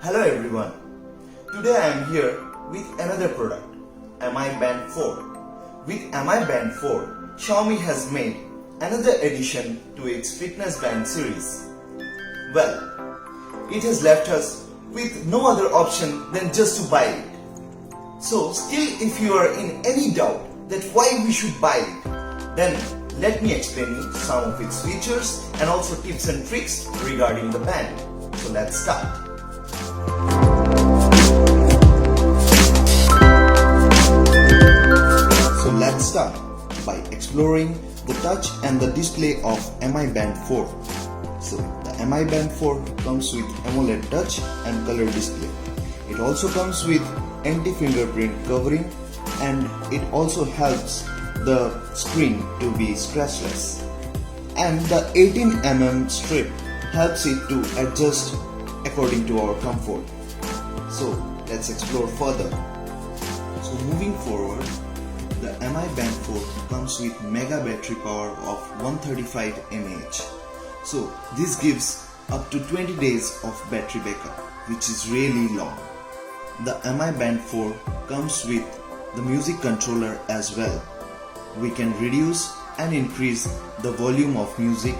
Hello everyone. Today I am here with another product, Mi Band 4. With Mi Band 4, Xiaomi has made another addition to its fitness band series. Well, it has left us with no other option than just to buy it. So still, if you are in any doubt that why we should buy it, then let me explain you some of its features and also tips and tricks regarding the band. So let's start. So let's start by exploring the touch and the display of Mi Band 4. So the Mi Band 4 comes with AMOLED touch and color display. It also comes with anti-fingerprint covering, and it also helps the screen to be scratchless. And the 18mm strip helps it to adjust according to our comfort. So let's explore further. So moving forward, the Mi Band 4 comes with mega battery power of 135 mAh. So this gives up to 20 days of battery backup, which is really long. The Mi Band 4 comes with the music controller as well. We can reduce and increase the volume of music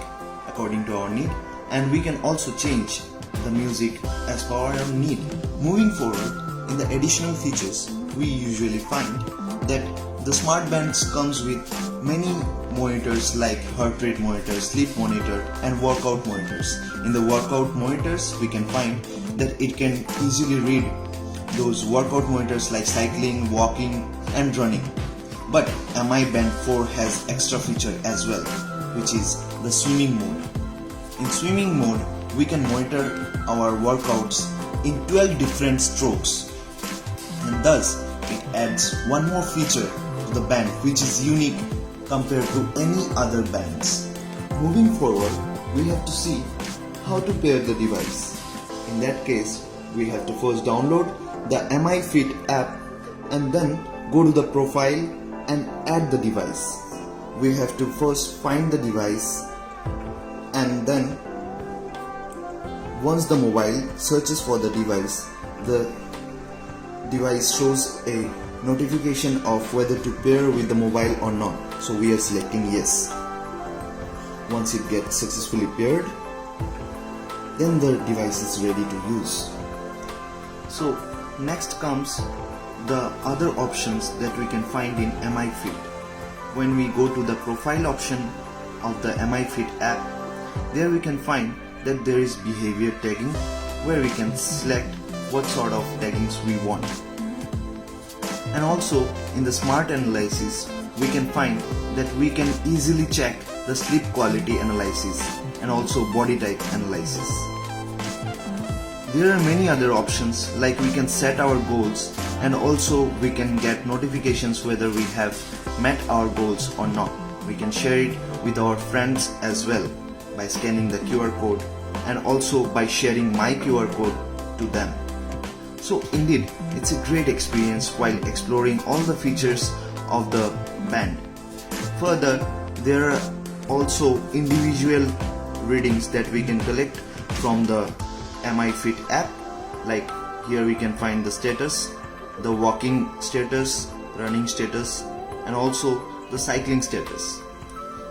according to our need, and we can also change the music as per our need. Moving forward, in the additional features, we usually find that the smart bands comes with many monitors like heart rate monitor, sleep monitor and workout monitors. In the workout monitors, we can find that it can easily read those workout monitors like cycling, walking and running. But Mi Band 4 has extra feature as well, which is the swimming mode. In swimming mode, we can monitor our workouts in 12 different strokes, and thus it adds one more feature to the band which is unique compared to any other bands. Moving forward, we have to see how to pair the device. In that case, we have to first download the Mi Fit app and then go to the profile and add the device. We have to first find the device, and then once the mobile searches for the device shows a notification of whether to pair with the mobile or not. So we are selecting yes. Once it gets successfully paired, then the device is ready to use. So next comes the other options that we can find in Mi Fit. When we go to the profile option of the Mi Fit app, there we can find that there is behavior tagging, where we can select what sort of taggings we want. And also in the smart analysis, we can find that we can easily check the sleep quality analysis and also body type analysis. There are many other options, like we can set our goals, and also we can get notifications whether we have met our goals or not. We can share it with our friends as well by scanning the QR code, and also by sharing my QR code to them. So indeed, it's a great experience while exploring all the features of the band. Further, there are also individual readings that we can collect from the Mi Fit app. Like here we can find the status, the walking status, running status and also the cycling status.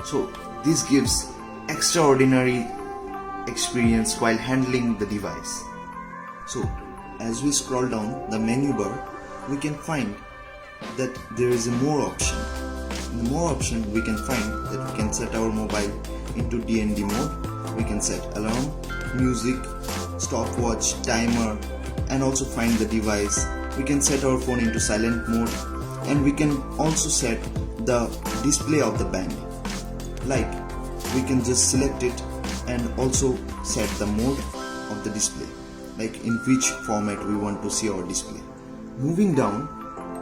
So this gives extraordinary experience while handling the device. So as we scroll down the menu bar, we can find that there is a more option. In the more option, we can find that we can set our mobile into DND mode. We can set alarm, music, stopwatch, timer, and also find the device. We can set our phone into silent mode, and we can also set the display of the band. Like we can just select it and also set the mode of the display, like in which format we want to see our display. Moving down,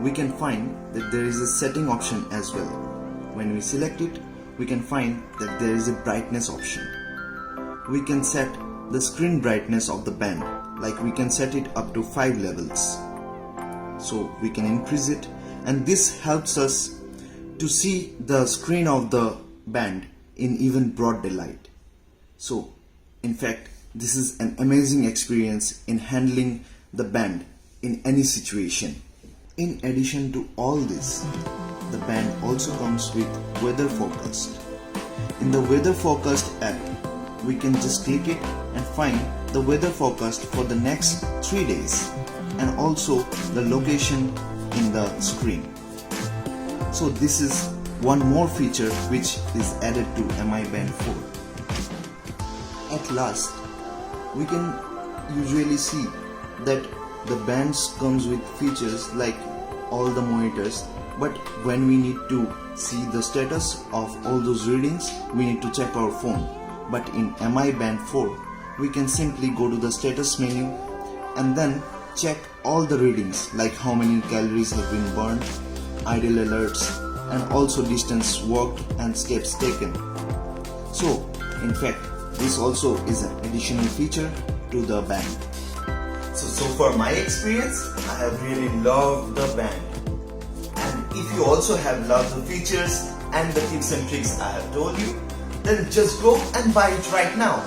we can find that there is a setting option as well. When we select it, we can find that there is a brightness option. We can set the screen brightness of the band, like we can set it up to 5 levels. So we can increase it, and this helps us to see the screen of the band in even broad daylight. So in fact, This is an amazing experience in handling the band in any situation. In addition to all this, the band also comes with weather forecast. In the weather forecast app, we can just click it and find the weather forecast for the next 3 days and also the location in the screen. So this is one more feature which is added to MI Band 4. At last, we can usually see that the bands comes with features like all the monitors, but when we need to see the status of all those readings, we need to check our phone. But in MI Band 4, we can simply go to the status menu and then check all the readings like how many calories have been burned, idle alerts, and also distance walked and steps taken. So, in fact, this also is an additional feature to the band. So far my experience, I have really loved the band. And if you also have loved the features and the tips and tricks I have told you, then just go and buy it right now.